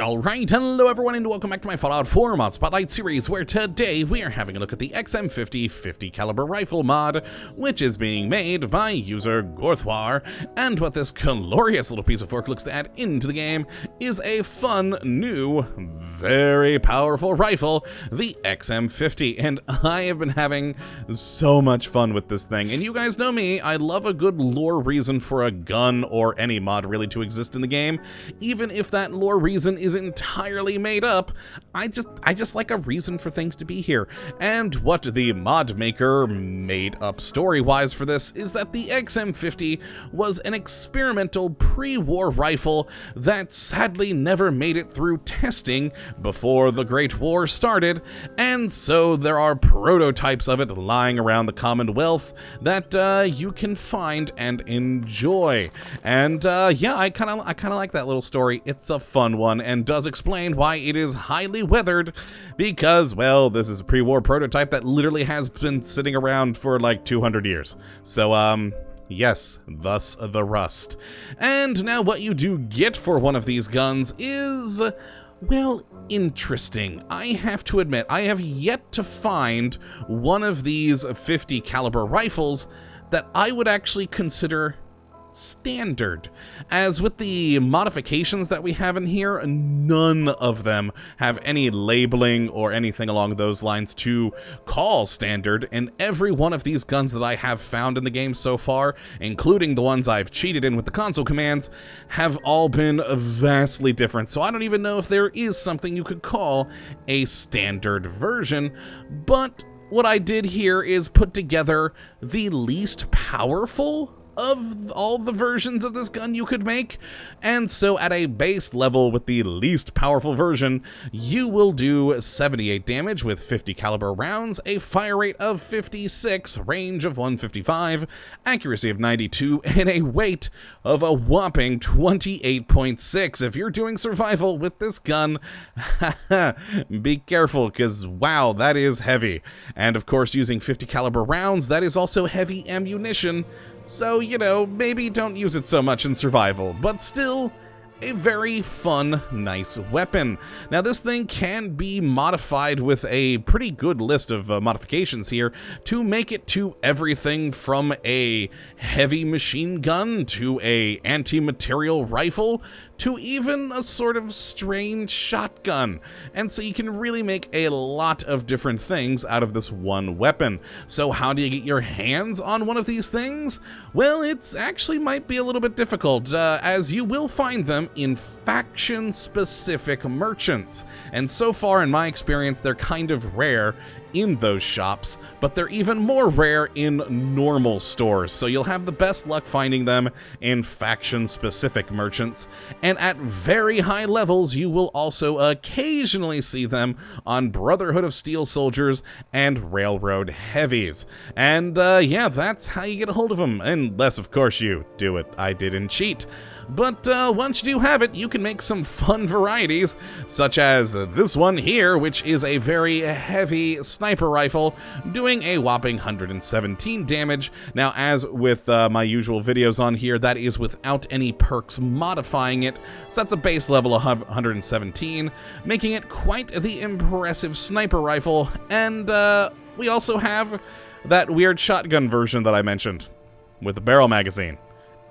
Alright, hello everyone and welcome back to my Fallout 4 mod spotlight series, where today we are having a look at the XM50 50cal rifle mod, which is being made by user Gorthwar, and what this glorious little piece of work looks to add into the game is a fun, new, very powerful rifle, the XM50, and I have been having so much fun with this thing, and you guys know me, I love a good lore reason for a gun or any mod really to exist in the game, even if that lore reason is entirely made up. I just like a reason for things to be here. And what the mod maker made up story-wise for this is that the XM50 was an experimental pre-war rifle that sadly never made it through testing before the Great War started, and so there are prototypes of it lying around the Commonwealth that you can find and enjoy. And yeah, I kind of like that little story. It's a fun one and does explain why it is highly weathered, because, well, this is a pre-war prototype that literally has been sitting around for like 200 years. So, yes, thus the rust. And now what you do get for one of these guns is, well, interesting. I have to admit, I have yet to find one of these 50 caliber rifles that I would actually consider standard. As with the modifications that we have in here, none of them have any labeling or anything along those lines to call standard, and every one of these guns that I have found in the game so far, including the ones I've cheated in with the console commands, have all been vastly different, so I don't even know if there is something you could call a standard version. But what I did here is put together the least powerful of all the versions of this gun you could make, and so at a base level with the least powerful version, you will do 78 damage with 50 caliber rounds, a fire rate of 56, range of 155, accuracy of 92, and a weight of a whopping 28.6. If you're doing survival with this gun, be careful, because wow, that is heavy. And of course, using 50 caliber rounds, that is also heavy ammunition. So, you know, maybe don't use it so much in survival, but still a very fun, nice weapon. Now, this thing can be modified with a pretty good list of modifications here to make it to everything from a heavy machine gun to a anti-material rifle to even a sort of strange shotgun. And so you can really make a lot of different things out of this one weapon. So how do you get your hands on one of these things? Well, it's actually might be a little bit difficult, as you will find them in faction-specific merchants. And so far, in my experience, they're kind of rare in those shops, but they're even more rare in normal stores, so you'll have the best luck finding them in faction-specific merchants, and at very high levels you will also occasionally see them on Brotherhood of Steel soldiers and Railroad heavies. And yeah, that's how you get a hold of them, unless of course you do what I did and cheat. But once you do have it, you can make some fun varieties, such as this one here, which is a very heavy sniper rifle, doing a whopping 117 damage. Now, as with my usual videos on here, that is without any perks modifying it, so that's a base level of 117, making it quite the impressive sniper rifle. And we also have that weird shotgun version that I mentioned, with the barrel magazine.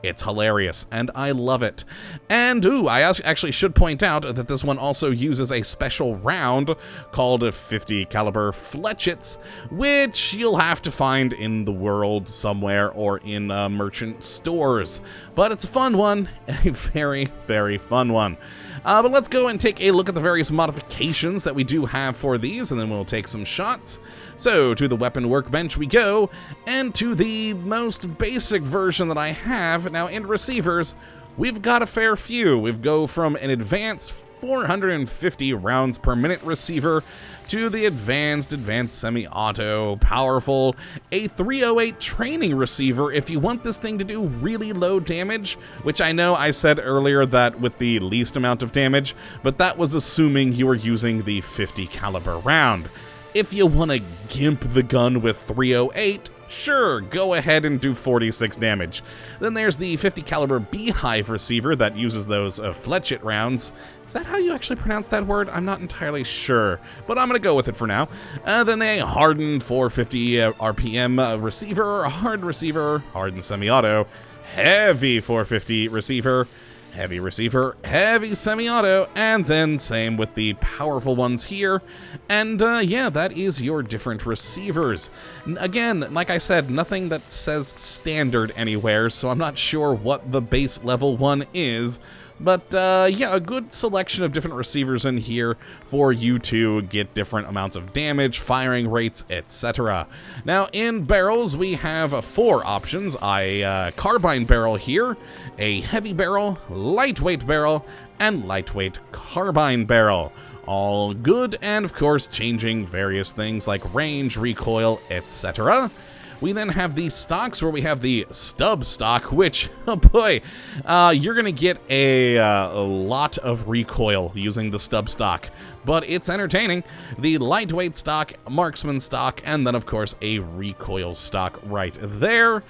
It's hilarious, and I love it. And, ooh, I actually should point out that this one also uses a special round called 50 caliber Fletchets, which you'll have to find in the world somewhere or in merchant stores. But it's a fun one, a very, very fun one. But let's go and take a look at the various modifications that we do have for these, and then we'll take some shots. So, to the weapon workbench we go, and to the most basic version that I have. Now, in receivers, we've got a fair few. We go from an advanced 450 rounds per minute receiver to the advanced semi-auto, powerful, a 308 training receiver if you want this thing to do really low damage, which I know I said earlier that with the least amount of damage, but that was assuming you were using the 50 caliber round. If you want to gimp the gun with 308, Sure, go ahead and do 46 damage. Then there's the 50 caliber beehive receiver that uses those fletchet rounds. Is that how you actually pronounce that word? I'm not entirely sure, but I'm gonna go with it for now. Then a hardened 450 RPM receiver, hardened semi-auto, heavy 450 receiver, heavy semi-auto, and then same with the powerful ones here. And yeah, that is your different receivers. Again, like I said, nothing that says standard anywhere, so I'm not sure what the base level one is. But yeah, a good selection of different receivers in here for you to get different amounts of damage, firing rates, etc. Now, in barrels, we have 4 options. A carbine barrel here, a heavy barrel, lightweight barrel, and lightweight carbine barrel. All good, and of course, changing various things like range, recoil, etc. We then have the stocks, where we have the stub stock, which, oh boy, you're going to get a lot of recoil using the stub stock, but it's entertaining. The lightweight stock, marksman stock, and then, of course, a recoil stock right there.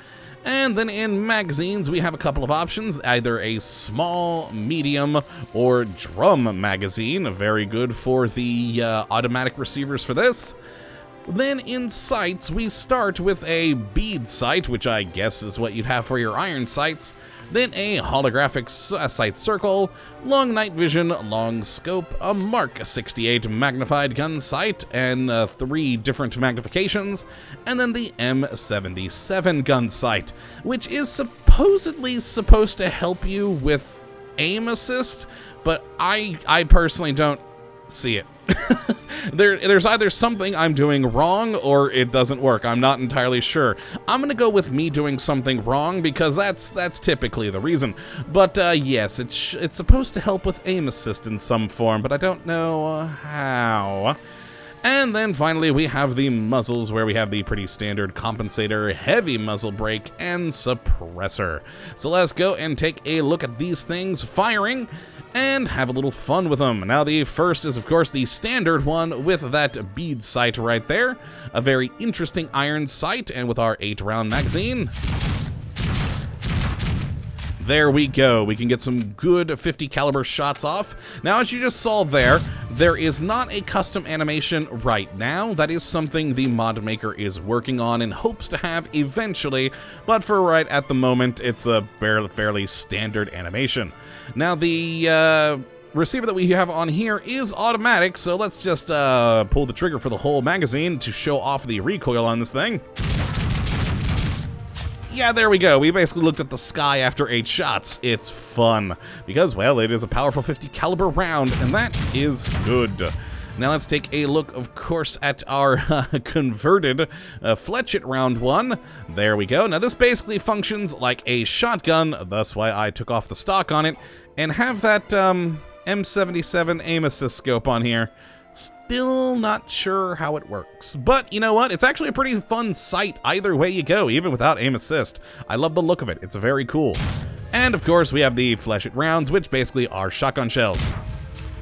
And then in magazines, we have a couple of options, either a small, medium, or drum magazine. Very good for the automatic receivers for this. Then in sights, we start with a bead sight, which I guess is what you'd have for your iron sights. Then a holographic sight circle, long night vision, long scope, a Mark 68 magnified gun sight, and 3 different magnifications, and then the M77 gun sight, which is supposedly supposed to help you with aim assist, but I personally don't see it. There's either something I'm doing wrong or it doesn't work. I'm not entirely sure. I'm gonna go with me doing something wrong because that's typically the reason. But yes, it's supposed to help with aim assist in some form, but I don't know how. And then finally we have the muzzles, where we have the pretty standard compensator, heavy muzzle brake, and suppressor. So let's go and take a look at these things firing and have a little fun with them. Now the first is of course the standard one with that bead sight right there. A very interesting iron sight, and with our 8-round magazine. There we go. We can get some good 50 caliber shots off. Now, as you just saw there is not a custom animation right now. That is something the mod maker is working on and hopes to have eventually, but for right at the moment, it's a fairly standard animation. Now, the receiver that we have on here is automatic, so let's just pull the trigger for the whole magazine to show off the recoil on this thing. Yeah, there we go. We basically looked at the sky after 8 shots. It's fun because, well, it is a powerful 50 caliber round, and that is good. Now let's take a look, of course, at our converted fletchet round one. There we go. Now this basically functions like a shotgun, thus why I took off the stock on it, and have that M77 aim assist scope on here. Still not sure how it works, but you know what? It's actually a pretty fun sight either way you go, even without aim assist. I love the look of it. It's very cool. And of course, we have the fletchet rounds, which basically are shotgun shells.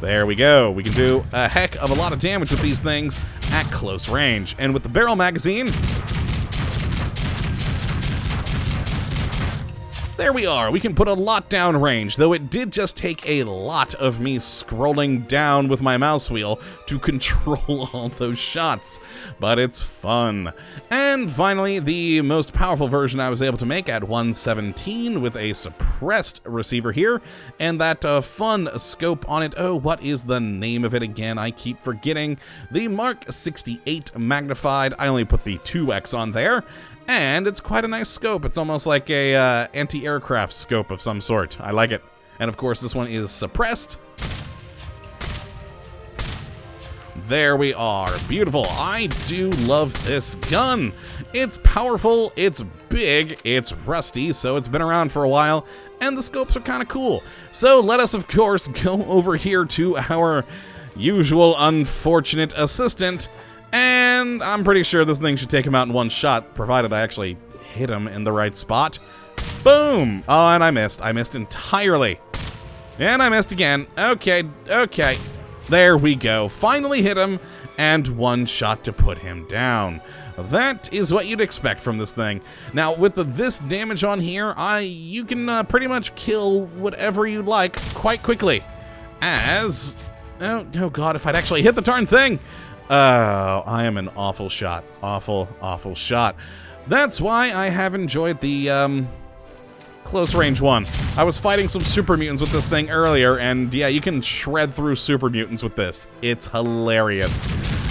There we go. We can do a heck of a lot of damage with these things at close range. And with the barrel magazine, there we are. We can put a lot down range, though it did just take a lot of me scrolling down with my mouse wheel to control all those shots, but it's fun. And finally, the most powerful version I was able to make at 117 with a suppressed receiver here, and that fun scope on it. Oh, what is the name of it again? I keep forgetting. The Mark 68 magnified. I only put the 2X on there. And it's quite a nice scope. It's almost like a anti-aircraft scope of some sort. I like it. And of course, this one is suppressed. There we are. Beautiful. I do love this gun. It's powerful, it's big, it's rusty, so it's been around for a while, and the scopes are kind of cool. So let us, of course, go over here to our usual unfortunate assistant, and I'm pretty sure this thing should take him out in one shot, provided I actually hit him in the right spot. Boom! Oh, and I missed. I missed entirely. And I missed again. Okay. There we go. Finally hit him, and one shot to put him down. That is what you'd expect from this thing. Now, with this damage on here, you can pretty much kill whatever you like quite quickly. As... Oh god, if I'd actually hit the darn thing! I am an awful shot. Awful, awful shot. That's why I have enjoyed the, close range one. I was fighting some super mutants with this thing earlier, and yeah, you can shred through super mutants with this. It's hilarious.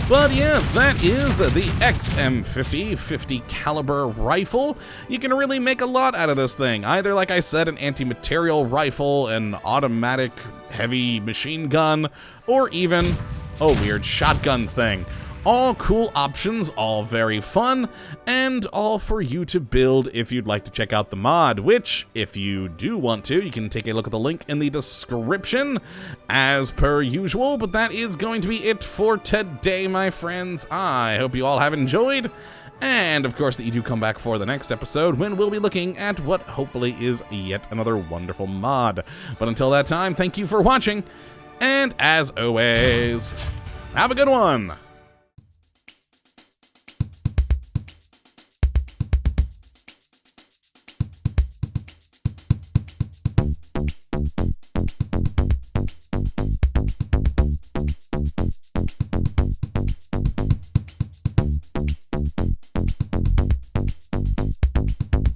But yeah, that is the XM50 50 caliber rifle. You can really make a lot out of this thing. Either, like I said, an anti-material rifle, an automatic heavy machine gun, or even, oh weird, shotgun thing. All cool options, all very fun, and all for you to build if you'd like to check out the mod, which, if you do want to, you can take a look at the link in the description, as per usual, but that is going to be it for today, my friends. I hope you all have enjoyed, and of course that you do come back for the next episode, when we'll be looking at what hopefully is yet another wonderful mod. But until that time, thank you for watching, and as always, have a good one!